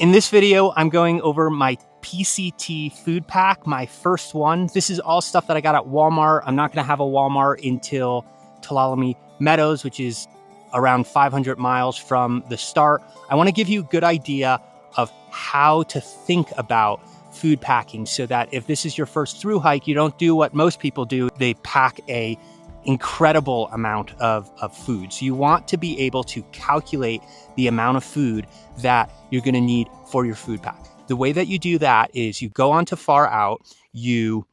In this video, I'm going over my PCT food pack, my first one. This is all stuff that I got at Walmart. I'm not gonna have a Walmart until Tulalami Meadows, which is around 500 miles from the start. I wanna give you a good idea of how to think about food packing so that if this is your first through hike, you don't do what most people do. They pack a incredible amount of food. So you want to be able to calculate the amount of food that you're gonna need for your food pack. The way that you do that is you go on to Far Out, you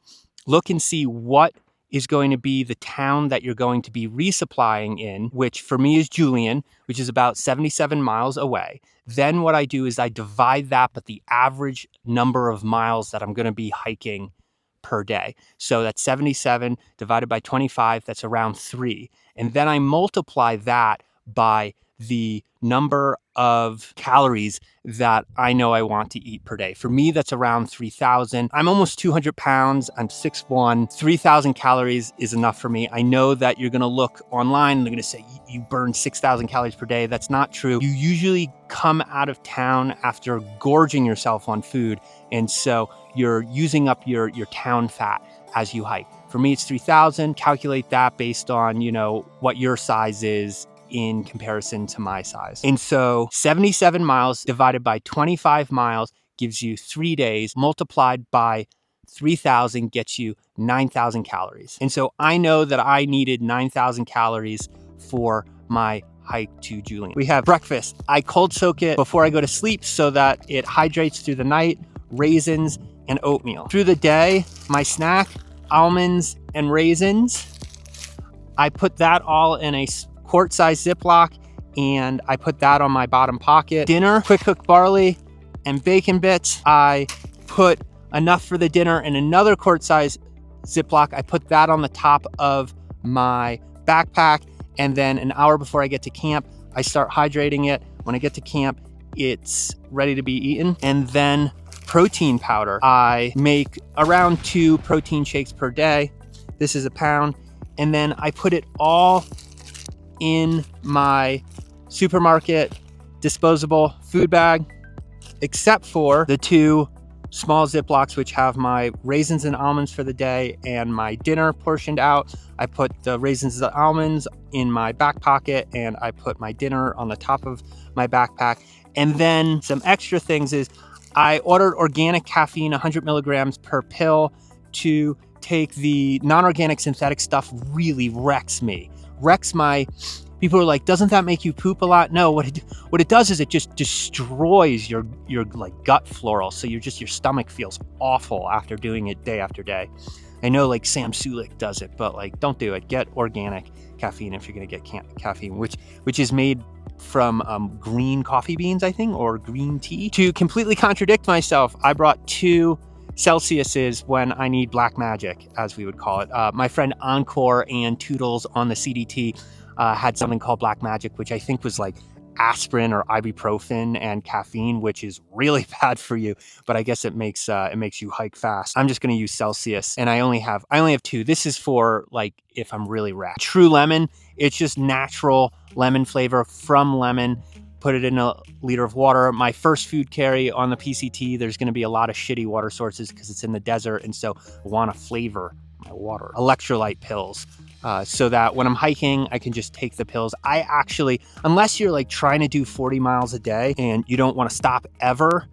look and see what is going to be the town that you're going to be resupplying in, which for me is Julian, which is about 77 miles away. Then what I do is I divide that by the average number of miles that I'm gonna be hiking per day. So that's 77 divided by 25, that's around 3. And then I multiply that by the number of calories that I know I want to eat per day. For me, that's around 3,000. I'm almost 200 pounds. I'm 6'1". 3,000 calories is enough for me. I know that you're gonna look online and they're gonna say you burn 6,000 calories per day. That's not true. You usually come out of town after gorging yourself on food. And so you're using up your town fat as you hike. For me, it's 3,000. Calculate that based on, what your size is in comparison to my size. And so 77 miles divided by 25 miles gives you 3 days, multiplied by 3,000 gets you 9,000 calories. And so I know that I needed 9,000 calories for my hike to Julian. We have breakfast. I cold soak it before I go to sleep so that it hydrates through the night, raisins and oatmeal. Through the day, my snack, almonds and raisins. I put that all in a quart-sized Ziploc, and I put that on my bottom pocket. Dinner, quick cooked barley and bacon bits. I put enough for the dinner in another quart-sized Ziploc. I put that on the top of my backpack, and then an hour before I get to camp, I start hydrating it. When I get to camp, it's ready to be eaten. And then protein powder. I make around 2 protein shakes per day. This is a pound. And then I put it all in my supermarket disposable food bag, except for the 2 small Ziplocs, which have my raisins and almonds for the day and my dinner portioned out. I put the raisins and almonds in my back pocket, and I put my dinner on the top of my backpack. And then some extra things is I ordered organic caffeine, 100 milligrams per pill. To take the non-organic synthetic stuff really wrecks me. People are like, doesn't that make you poop a lot? No, what it does is it just destroys your like gut flora. So your stomach feels awful after doing it day after day. I know like Sam Sulik does it, but like don't do it. Get organic caffeine if you're gonna get caffeine, which is made from green coffee beans, I think, or green tea. To completely contradict myself, I brought 2 Celsiuses when I need black magic, as we would call it. My friend Encore and Toodles on the CDT had something called black magic, which I think was like aspirin or ibuprofen and caffeine, which is really bad for you. But I guess it makes you hike fast. I'm just going to use Celsius, and I only have 2. This is for like if I'm really wrecked. True lemon. It's just natural lemon flavor from lemon. Put it in a liter of water. My first food carry on the PCT, there's gonna be a lot of shitty water sources because it's in the desert, and so I wanna flavor my water. Electrolyte pills, so that when I'm hiking, I can just take the pills. I actually, unless you're like trying to do 40 miles a day and you don't wanna stop ever,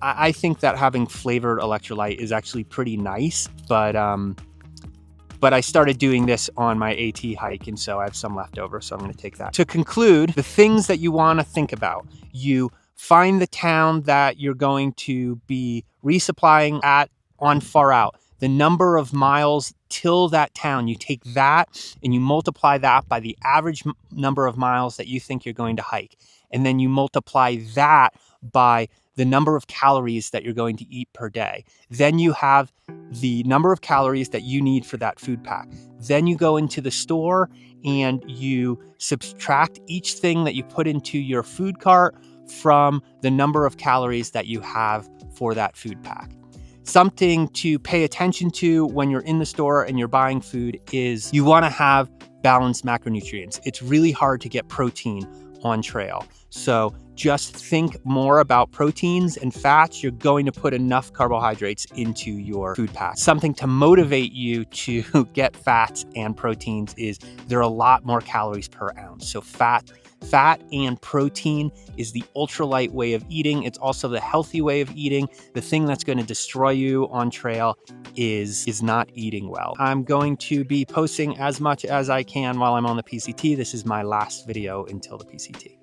I think that having flavored electrolyte is actually pretty nice, but I started doing this on my AT hike, and so I have some left over, so I'm gonna take that. To conclude, the things that you wanna think about: you find the town that you're going to be resupplying at on Far Out. The number of miles till that town, you take that and you multiply that by the average number of miles that you think you're going to hike. And then you multiply that by the number of calories that you're going to eat per day. Then you have the number of calories that you need for that food pack. Then you go into the store and you subtract each thing that you put into your food cart from the number of calories that you have for that food pack. Something to pay attention to when you're in the store and you're buying food is you want to have balanced macronutrients. It's really hard to get protein on trail. So just think more about proteins and fats. You're going to put enough carbohydrates into your food pack. Something to motivate you to get fats and proteins is there are a lot more calories per ounce. So fat and protein is the ultralight way of eating. It's also the healthy way of eating. The thing that's going to destroy you on trail is not eating well. I'm going to be posting as much as I can while I'm on the PCT. This is my last video until the PCT.